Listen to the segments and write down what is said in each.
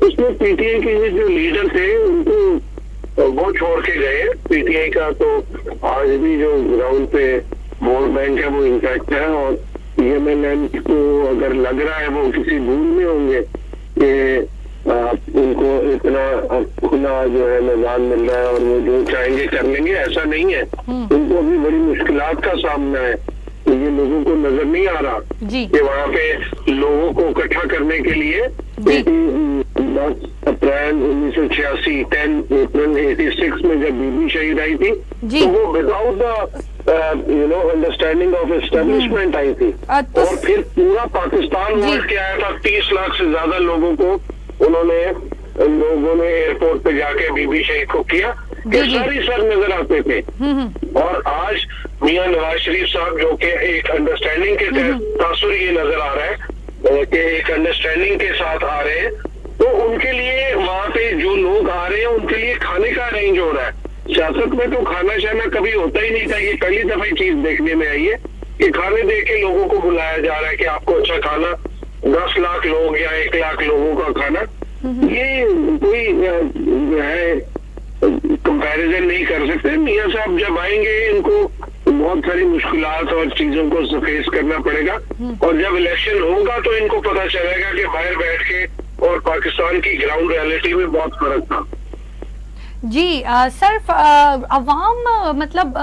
اس میں P T I کے جو لیڈر تھے ان کو وہ چھوڑ کے گئے. پی ٹی آئی کا تو آج بھی جو گراؤنڈ پہ ووٹ بینک ہے وہ انٹیکٹ ہے, اور PMLN کو اگر لگ رہا ہے وہ کسی بھول میں ہوں گے کہ ان کو اتنا کھلا جو ہے میدان مل رہا ہے اور وہ جو چاہیں گے کر لیں گے, ایسا نہیں ہے. ان کو ابھی بڑی مشکلات کا سامنا ہے. یہ لوگوں کو نظر نہیں آ رہا کہ وہاں پہ لوگوں کو اکٹھا کرنے کے لیے 10 اپریل 1986 10 اپریل 86 میں جب بی بی شہید آئی تھی تو وہ without the understanding of establishment آئی تھی, اور پھر پورا پاکستان ووٹ کے آیا تھا. 30 لاکھ سے زیادہ لوگوں کو لوگوں نے ایئرپورٹ پہ جا کے بی بی شہید کو کیا کہ ساری سر نظر آتے تھے. اور آج میاں نواز شریف صاحب جو کہ ایک انڈرسٹینڈنگ کے تحت تاثر یہ نظر آ رہا ہے کہ ایک انڈرسٹینڈنگ کے ساتھ آ رہے ہیں, تو ان کے لیے وہاں پہ جو لوگ آ رہے ہیں ان کے لیے کھانے کا ارینج ہو رہا ہے. سیاست میں تو کھانا شانا کبھی ہوتا ہی نہیں تھا, یہ پہلی دفعہ چیز دیکھنے میں آئی ہے کہ کھانے دے کے لوگوں کو بلایا جا رہا ہے کہ آپ کو اچھا کھانا 10 لاکھ لوگ یا 1 لاکھ لوگوں کا کھانا. یہ کوئی جو ہے کمپیریزن نہیں کر سکتے. میاں صاحب جب آئیں گے ان کو بہت ساری مشکلات اور چیزوں کو فیس کرنا پڑے گا, اور جب الیکشن ہوگا تو ان کو پتا چلے گا کہ باہر بیٹھ کے اور پاکستان کی گراؤنڈ ریالٹی میں بہت فرق تھا. جی سر, عوام مطلب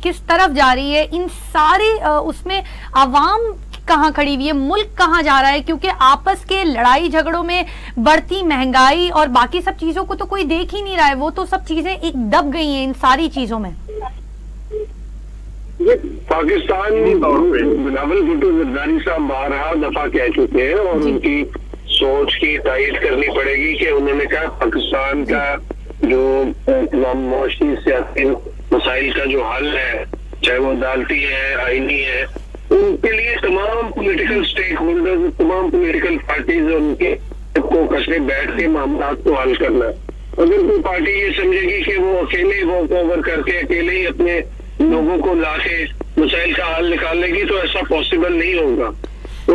کس طرف جا رہی ہے ان سارے اس میں عوام کہاں کھڑی ہوئی ہے, ملک کہاں جا رہا ہے, کیونکہ آپس کے لڑائی جھگڑوں میں بڑھتی مہنگائی اور باقی سب چیزوں کو تو کوئی دیکھ ہی نہیں رہا ہے, وہ تو سب چیزیں ایک دب گئی ہیں ان ساری چیزوں میں. پاکستان بلاول بھٹو زرداری صاحب بارہا دفعہ کہہ چکے ہیں, اور ان کی سوچ کی تائید کرنی پڑے گی کہ انہوں نے کہا پاکستان کا جو معاشی سیاسی مسائل کا جو حل ہے, چاہے وہ عدالتی ہے, آئینی ہے, ان کے لیے تمام پولیٹیکل سٹیک ہولڈر, تمام پولیٹیکل پارٹیز ان کے کو کشنے بیٹھ کے معاملات کو حل کرنا ہے. اگر کوئی پارٹی یہ سمجھے گی کہ وہ اکیلے واک اوور کر کے اکیلے ہی اپنے لوگوں کو لا کے مسائل کا حل نکال لے گی تو ایسا پاسبل نہیں ہوگا. تو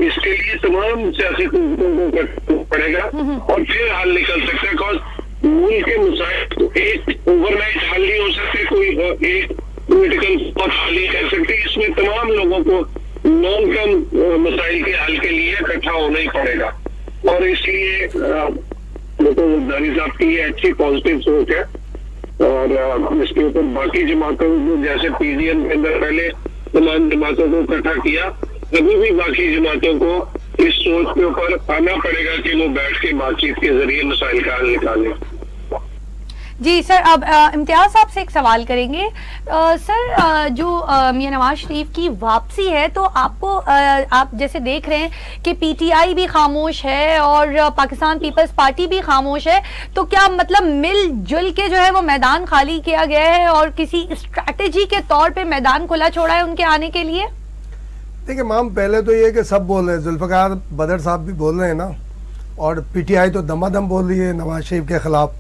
اس کے لیے تمام سیاسی قوتوں کو کرنا پڑے گا اور پھر حل نکل سکتا ہے. بیکاز ملک کے مسائل ایک اوور نائٹ حل نہیں ہو سکتے, کوئی ایک پولیٹیکل حل نہیں کر سکتے. اس میں تمام لوگوں کو لانگ ٹرم مسائل کے حل کے لیے اکٹھا ہونا ہی پڑے گا, اور اس لیے زرداری صاحب کی یہ اچھی پازیٹیو سوچ ہے. اور اس کے اوپر باقی جماعتوں کو جیسے PDM کے اندر پہلے تمام جماعتوں کو اکٹھا کیا, ابھی بھی باقی جماعتوں کو اس سوچ کے اوپر آنا پڑے گا کہ وہ بیٹھ کے بات چیت کے ذریعے مسائل کا حل نکالیں. جی سر, اب امتیاز صاحب سے ایک سوال کریں گے. سر جو میاں نواز شریف کی واپسی ہے تو آپ کو آپ جیسے دیکھ رہے ہیں کہ PTI بھی خاموش ہے اور پاکستان پیپلز پارٹی بھی خاموش ہے, تو کیا مطلب مل جل کے جو ہے وہ میدان خالی کیا گیا ہے اور کسی اسٹریٹجی کے طور پہ میدان کھلا چھوڑا ہے ان کے آنے کے لیے؟ دیکھیں مام, پہلے تو یہ کہ سب بول رہے ہیں, ذوالفقار بدر صاحب بھی بول رہے ہیں نا, اور PTI تو دما دم بول رہی ہے نواز شریف کے خلاف.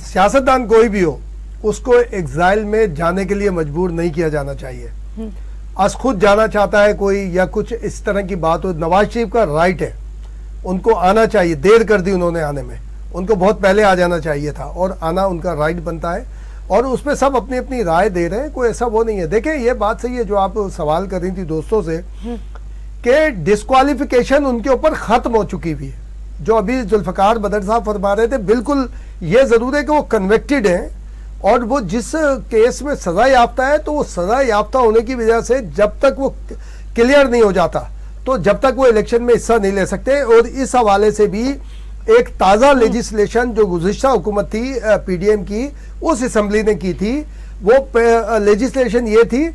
سیاستدان کوئی بھی ہو اس کو ایگزائل میں جانے کے لیے مجبور نہیں کیا جانا چاہیے. از خود جانا چاہتا ہے کوئی یا کچھ اس طرح کی بات ہو, نواز شریف کا رائٹ ہے, ان کو آنا چاہیے. دیر کر دی انہوں نے آنے میں, ان کو بہت پہلے آ جانا چاہیے تھا, اور آنا ان کا رائٹ بنتا ہے, اور اس پہ سب اپنی اپنی رائے دے رہے ہیں, کوئی ایسا وہ نہیں ہے. دیکھیں یہ بات صحیح ہے جو آپ سوال کر رہی تھی دوستوں سے کہ ڈسکوالیفیکیشن ان کے اوپر ختم ہو چکی ہوئی ہے. جو ابھی ذوالفقار بدر صاحب فرما رہے تھے, بالکل یہ ضرور ہے کہ وہ کنوکٹڈ ہیں, اور وہ جس کیس میں سزا یافتہ ہے تو وہ سزا یافتہ ہونے کی وجہ سے جب تک وہ کلیئر نہیں ہو جاتا تو جب تک وہ الیکشن میں حصہ نہیں لے سکتے. اور اس حوالے سے بھی ایک تازہ لیجسلیشن جو گزشتہ حکومت تھی PDM کی, اس اسمبلی نے کی تھی, وہ لیجسلیشن یہ تھی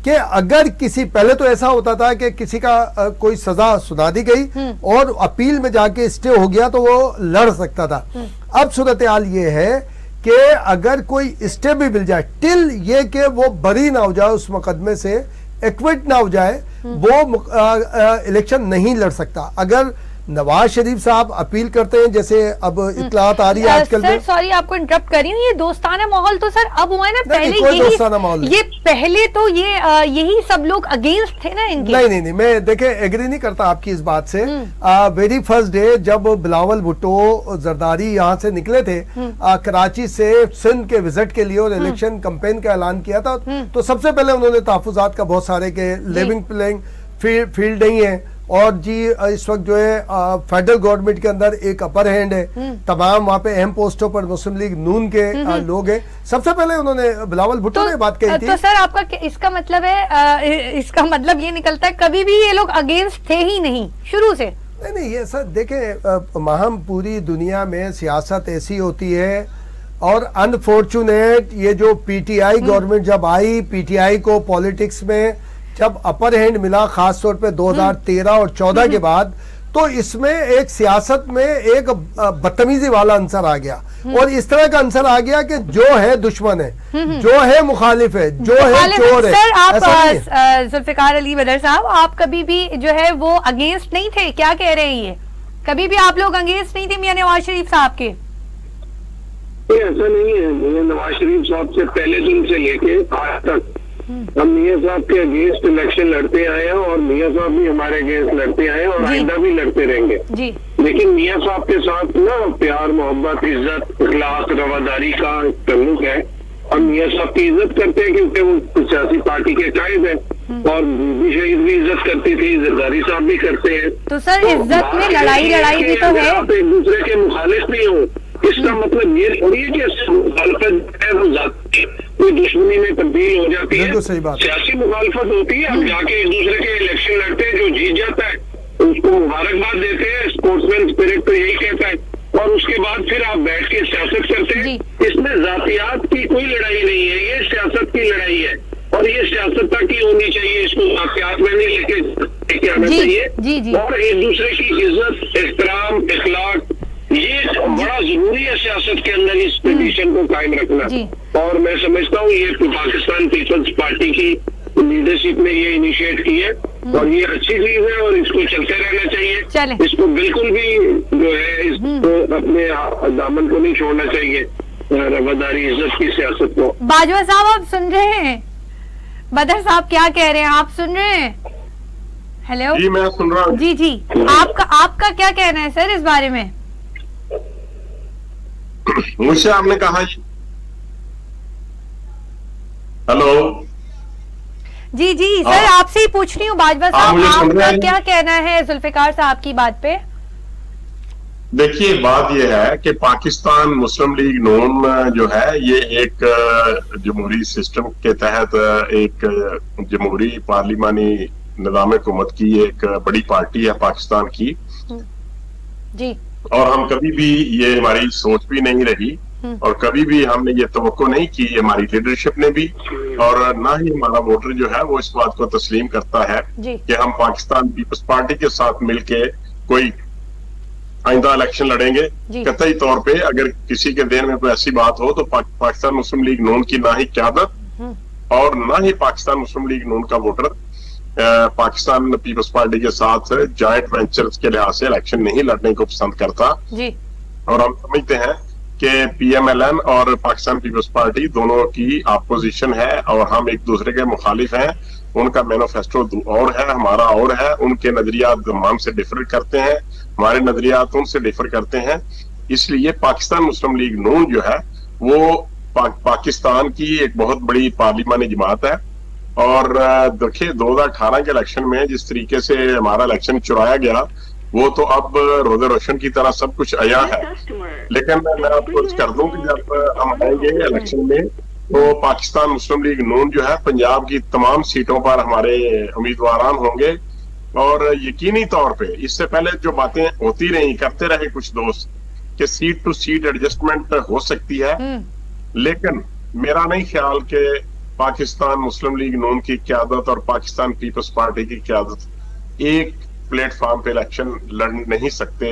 کہ اگر کسی, پہلے تو ایسا ہوتا تھا کہ کسی کا کوئی سزا سنا دی گئی اور اپیل میں جا کے اسٹے ہو گیا تو وہ لڑ سکتا تھا. اب صورتحال یہ ہے کہ اگر کوئی اسٹے بھی مل جائے, ٹل یہ کہ وہ بری نہ ہو جائے اس مقدمے سے, ایکوٹ نہ ہو جائے, وہ الیکشن نہیں لڑ سکتا. اگر نواز شریف صاحب اپیل کرتے ہیں, جیسے اب اطلاعات آ رہی ہے آج کل سر سوری آپ کو انٹرپٹ کر رہی ہوں, یہ دوستانہ ماحول تو سر اب ہوا ہے نا, پہلے تو یہی سب لوگ اگینسٹ تھے نا ان کے. نہیں میں دیکھیں ایگری نہیں کرتا آپ کی اس بات سے. ویری فرسٹ ڈے جب بلاول بھٹو زرداری یہاں سے نکلے تھے کراچی سے سندھ کے وزٹ کے لیے اور الیکشن کمپین کا اعلان کیا تھا, تو سب سے پہلے انہوں نے تحفظات کا بہت سارے کہ لیونگ پلینگ فیلڈ نہیں ہے, اور جی اس وقت جو ہے فیڈرل گورنمنٹ کے اندر ایک اپر ہینڈ ہے, تمام وہاں پہ اہم پوسٹوں پر مسلم لیگ نون کے لوگ ہیں. سب سے پہلے انہوں نے بلاول بھٹو نے بات کہی تھی. تو سر آپ کا اس کا مطلب ہے, اس کا مطلب یہ نکلتا ہے کبھی بھی یہ لوگ اگینسٹ تھے ہی نہیں شروع سے. نہیں یہ سر دیکھیں ماہم پوری دنیا میں سیاست ایسی ہوتی ہے, اور انفارچونیٹ یہ جو پی ٹی آئی گورنمنٹ جب آئی, پی ٹی آئی کو پولیٹکس میں جب اپر ہینڈ ملا خاص طور پہ 2013 اور 14 کے بعد, تو اس میں ایک سیاست میں ایک بدتمیزی والا عنصر آ گیا, اور اس طرح کا عنصر آ گیا کہ جو ہے دشمن ہے, جو ہے مخالف ہے, جو ہے چور ہے. سر آپ ذوالفقار علی بدر صاحب, آپ کبھی بھی جو ہے وہ اگینسٹ نہیں تھے, کیا کہہ رہے ہیں یہ, کبھی بھی آپ لوگ اگینسٹ نہیں تھے میاں نواز شریف صاحب کے؟ ایسا نہیں ہے, نواز شریف صاحب سے پہلے دن سے لے کے آج تک ہم میاں صاحب کے اگینسٹ الیکشن لڑتے آئے ہیں, اور میاں صاحب بھی ہمارے اگینسٹ لڑتے آئے ہیں, اور آئندہ بھی لڑتے رہیں گے. لیکن میاں صاحب کے ساتھ نا پیار محبت عزت اخلاق رواداری کا تعلق ہے, اور میاں صاحب کی عزت کرتے ہیں کیونکہ وہ سیاسی پارٹی کے قائد ہیں, اور بی شہید بھی عزت کرتی تھی, زرداری صاحب بھی کرتے ہیں. تو سر عزت میں لڑائی بھی تو ہے, آپ ایک دوسرے کے مخالف بھی ہوں, اس کا مطلب یہ تھوڑی ہے کہ مخالفت ہے وہ ذاتی کوئی دشمنی میں تبدیل ہو جاتی ہے. سیاسی مخالفت ہوتی ہے, اب جا کے ایک دوسرے کے الیکشن لڑتے ہیں, جو جیت جاتا ہے اس کو مبارکباد دیتے ہیں, اسپورٹس مین اسپرٹ تو یہی کہتا ہے, اور اس کے بعد پھر آپ بیٹھ کے سیاست کرتے ہیں. اس میں ذاتیات کی کوئی لڑائی نہیں ہے, یہ سیاست کی لڑائی ہے, اور یہ سیاست تک ہی ہونی چاہیے, اس کو ذاتیات میں نہیں لے کے آنا چاہیے. اور ایک دوسرے کی عزت احترام اخلاق یہ بڑا ضروری ہے سیاست کے اندر, اس پوزیشن کو قائم رکھنا. اور میں سمجھتا ہوں یہ پاکستان پیپلز پارٹی کی لیڈرشپ نے یہ انیشیٹ کی ہے, اور یہ اچھی چیز ہے, اور اس کو چلتے رہنا چاہیے. اس کو بالکل بھی جو ہے اس کو اپنے دامن کو نہیں چھوڑنا چاہیے, رواداری عزت کی سیاست کو. باجوہ صاحب آپ سن رہے ہیں, بدر صاحب کیا کہہ رہے ہیں, آپ سن رہے ہیں؟ ہیلو جی میں سن رہا ہوں. جی آپ کا کیا کہنا ہے سر اس بارے میں؟ مجھ سے آپ نے کہا ہلو جی سر آپ سے ہی پوچھ رہی ہوں باجوہ صاحب, آپ کا کیا کہنا ہے ذوالفقار صاحب کی بات پہ؟ دیکھیے بات یہ ہے کہ پاکستان مسلم لیگ نون جو ہے یہ ایک جمہوری سسٹم کے تحت ایک جمہوری پارلیمانی نظام حکومت کی ایک بڑی پارٹی ہے پاکستان کی. جی, اور ہم کبھی بھی یہ ہماری سوچ بھی نہیں رہی, اور کبھی بھی ہم نے یہ توقع نہیں کی ہماری لیڈرشپ نے بھی, اور نہ ہی ہمارا ووٹر جو ہے وہ اس بات کو تسلیم کرتا ہے کہ ہم پاکستان پیپلز پارٹی کے ساتھ مل کے کوئی آئندہ الیکشن لڑیں گے. قطعی طور پہ اگر کسی کے ذہن میں کوئی ایسی بات ہو تو پاکستان مسلم لیگ نون کی نہ ہی قیادت اور نہ ہی پاکستان مسلم لیگ نون کا ووٹر پاکستان پیپلز پارٹی کے ساتھ جوائنٹ وینچرز کے لحاظ سے الیکشن نہیں لڑنے کو پسند کرتا. اور ہم سمجھتے ہیں کہ پی ایم ایل این اور پاکستان پیپلز پارٹی دونوں کی اپوزیشن ہے, اور ہم ایک دوسرے کے مخالف ہیں. ان کا مینیفیسٹو اور ہے, ہمارا اور ہے, ان کے نظریات ہم سے ڈفر کرتے ہیں, ہمارے نظریات ان سے ڈفر کرتے ہیں. اس لیے پاکستان مسلم لیگ نون جو ہے وہ پاکستان کی ایک بہت بڑی پارلیمانی جماعت ہے. اور دیکھیں 2018 کے الیکشن میں جس طریقے سے ہمارا الیکشن چرایا گیا وہ تو اب روزہ روشن کی طرح سب کچھ عیاں ہے. لیکن میں آپ کو کر دوں کہ جب ہم آئیں گے الیکشن میں تو پاکستان مسلم لیگ نون جو ہے پنجاب کی تمام سیٹوں پر ہمارے امیدواران ہوں گے. اور یقینی طور پہ اس سے پہلے جو باتیں ہوتی رہی کرتے رہے کچھ دوست کہ سیٹ ٹو سیٹ ایڈجسٹمنٹ ہو سکتی ہے, لیکن میرا نہیں خیال کہ پاکستان مسلم لیگ نون کی قیادت اور پاکستان پیپلز پارٹی کی قیادت ایک پلیٹ فارم پہ الیکشن لڑ نہیں سکتے.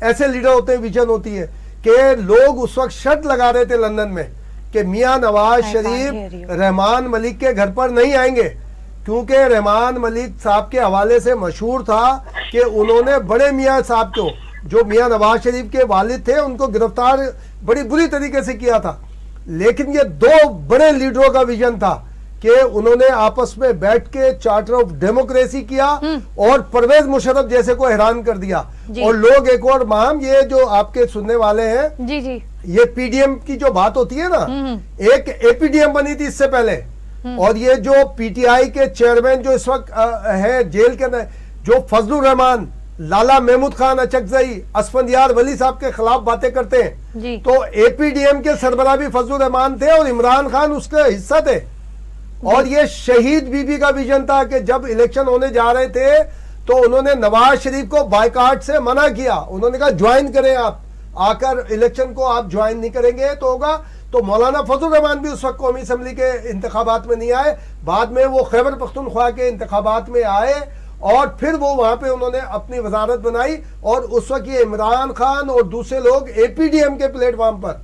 ایسے لیڈر ہوتے ہیں, ویژن ہوتی ہے کہ لوگ اس وقت شرط لگا رہے تھے لندن میں کہ میاں نواز شریف رحمان ملک کے گھر پر نہیں آئیں گے, کیونکہ رحمان ملک صاحب کے حوالے سے مشہور تھا کہ انہوں نے بڑے میاں صاحب کو, جو میاں نواز شریف کے والد تھے, ان کو گرفتار بڑی بری طریقے سے کیا تھا. لیکن یہ دو بڑے لیڈروں کا ویژن تھا کہ انہوں نے آپس میں بیٹھ کے چارٹر آف ڈیموکریسی کیا اور پرویز مشرف جیسے کو حیران کر دیا. اور لوگ ایک اور مہم, یہ جو آپ کے سننے والے ہیں, جی جی, یہ پی ڈی ایم کی جو بات ہوتی ہے نا, ایک اے پی ڈی ایم بنی تھی اس سے پہلے, اور یہ جو پی ٹی آئی کے چیئرمین جو اس وقت ہے جیل کے اندر, جو فضل الرحمان, لالا محمود خان اچکزئی, اسفندیار ولی صاحب کے خلاف باتیں کرتے ہیں, تو اے پی ڈی ایم کے سربراہ بھی فضل الرحمان تھے اور عمران خان اس کا حصہ تھے. اور یہ شہید بی بی کا ویژن تھا کہ جب الیکشن ہونے جا رہے تھے تو انہوں نے نواز شریف کو بائیکاٹ سے منع کیا. انہوں نے کہا جوائن کریں, آپ آ کر الیکشن کو آپ جوائن نہیں کریں گے تو ہوگا. تو مولانا فضل الرحمان بھی اس وقت قومی اسمبلی کے انتخابات میں نہیں آئے, بعد میں وہ خیبر پختونخوا کے انتخابات میں آئے اور پھر وہ وہاں پہ انہوں نے اپنی وزارت بنائی. اور اس وقت یہ عمران خان اور دوسرے لوگ اے پی ڈی ایم کے پلیٹ فارم پر,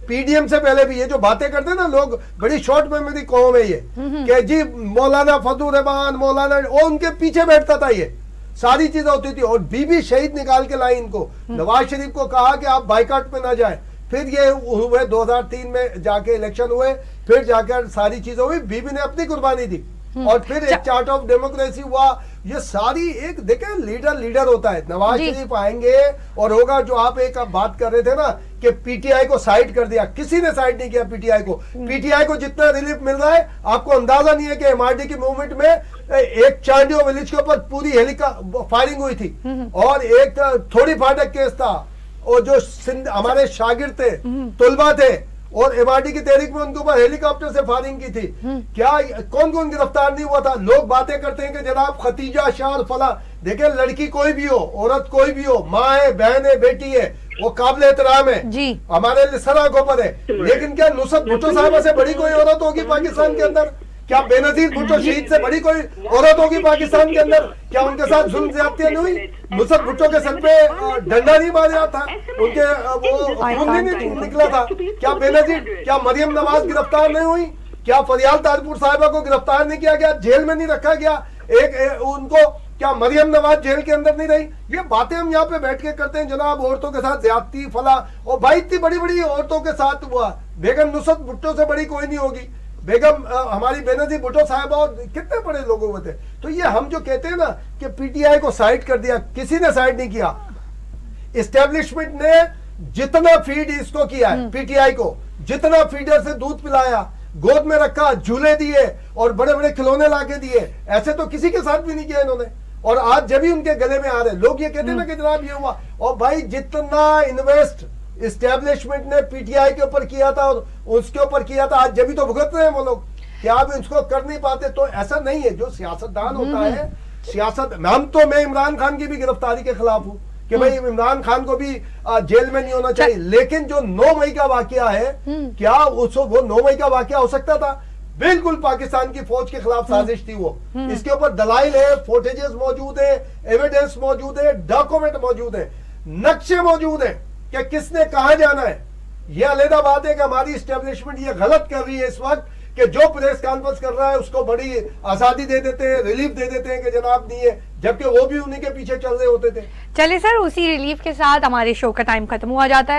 پی ڈی ایم سے پہلے بھی یہ جو باتیں کرتے ہیں نا لوگ, بڑی شارٹ میموری قوم ہے یہ کہ جی مولانا فضل الرحمان, مولانا, اور ان کے پیچھے بیٹھتا تھا, یہ ساری چیزیں ہوتی تھی. اور بی بی شہید نکال کے لائی ان کو, نواز شریف کو کہا کہ آپ بائیکاٹ پہ نہ جائیں. پھر یہ ہوئے 2003 میں جا کے الیکشن ہوئے, پھر جا کر ساری چیزیں ہوئی, بی بی نے اپنی قربانی دی اور پھر ایک چارٹ آف ڈیموکریسی ہوا. یہ ساری ایک دیکھیں لیڈر ہوتا ہے. نواز شریف آئیں گے اور ہوگا جو آپ ایک بات کر رہے تھے نا کہ پی ٹی آئی کو سائڈ کر دیا, کسی نے سائڈ نہیں کیا پی ٹی آئی کو. پی ٹی آئی کو جتنا ریلیف مل رہا ہے, آپ کو اندازہ نہیں ہے کہ ایم آر ڈی کی موومنٹ میں ایک چانڈیو ولیج کے اوپر پوری فائرنگ ہوئی تھی, اور ایک تھوڑی فاٹک کیس تھا, اور جو ہمارے شاگرد تھے, طلبہ تھے, اور ایم آر ڈی کی تحریک میں ان کے اوپر ہیلی کاپٹر سے فائرنگ کی تھی. کیا کون کون گرفتار نہیں ہوا تھا؟ لوگ باتیں کرتے ہیں کہ جناب ختیجہ شاہ اور فلاں. دیکھیں لڑکی کوئی بھی ہو, عورت کوئی بھی ہو, ماں ہے, بہن ہے, بیٹی ہے, وہ قابل احترام ہے, ہمارے سر آنکھوں پر ہے. لیکن کیا نصرت بھٹو صاحبہ سے بڑی کوئی عورت ہوگی پاکستان کے اندر؟ کیا بے نظیر بھٹو شہید سے بڑی کوئی عورت ہوگی پاکستان کے اندر؟ کیا ان کے ساتھ ظلم زیادتیاں نہیں ہوئی؟ نصرت بھٹو کے سر پہ ڈنڈا نہیں مارا تھا, ان کے وہ خون نہیں نکلا تھا؟ کیا بے نظیر, کیا مریم نواز گرفتار نہیں ہوئی؟ کیا فریال تاجپور صاحبہ کو گرفتار نہیں کیا گیا, جیل میں نہیں رکھا گیا ایک ان کو؟ کیا مریم نواز جیل کے اندر نہیں رہی؟ یہ باتیں ہم یہاں پہ بیٹھ کے کرتے ہیں جناب, عورتوں کے ساتھ زیادتی فلاں, اور بھائی اتنی بڑی بڑی عورتوں کے ساتھ ہوا. بیگم نصرت بھٹو سے بڑی کوئی نہیں ہوگی, بیگم ہماری بے نظیر بھٹو صاحبہ, اور کتنے بڑے لوگوں میں تھے. تو یہ ہم جو کہتے ہیں نا کہ پی ٹی آئی کو سائڈ کر دیا, کسی نے سائڈ نہیں کیا. اسٹیبلشمنٹ نے جتنا فیڈ اس کو کیا ہے, پی ٹی آئی کو جتنا فیڈر سے دودھ پلایا, گود میں رکھا, جھولے دیے اور بڑے بڑے کھلونے لا کے دیے, ایسے تو کسی کے ساتھ بھی نہیں کیا انہوں نے. اور آج جب ہی ان کے گلے میں آ رہے لوگ یہ کہتے ہیں نا کہ جناب یہ ہوا. اور بھائی جتنا انویسٹ اسٹیبلشمنٹ نے پی ٹی آئی کے اوپر کیا تھا اور اس کے اوپر کیا تھا, آج جبھی تو بھگت رہے ہیں وہ لوگ. کیا آپ اس کو کر نہیں پاتے؟ تو ایسا نہیں ہے. جو سیاستدان ہوتا ہے, میں عمران خان کی بھی گرفتاری کے خلاف ہوں کہ بھائی عمران خان کو بھی جیل میں نہیں ہونا چاہیے. لیکن جو 9 مئی کا واقعہ ہے, کیا وہ 9 مئی کا واقعہ ہو سکتا تھا؟ بالکل پاکستان کی فوج کے خلاف سازش تھی وہ. اس کے اوپر دلائل ہے, فوٹیجز موجود ہے, ایویڈنس موجود ہے, ڈاکومنٹ موجود ہے, نقشے موجود ہیں کہ کس نے کہاں جانا ہے. یہ علیحدہ بات ہے کہ ہماری اسٹیبلشمنٹ یہ غلط کر رہی ہے اس وقت کہ جو پریس کانفرنس کر رہا ہے اس کو بڑی آزادی دے دیتے ہیں, ریلیف دے دیتے ہیں کہ جناب نہیں ہے, جبکہ وہ بھی انہی کے پیچھے چل رہے ہوتے تھے. چلے سر, اسی ریلیف کے ساتھ ہمارے شو کا ٹائم ختم ہوا جاتا ہے.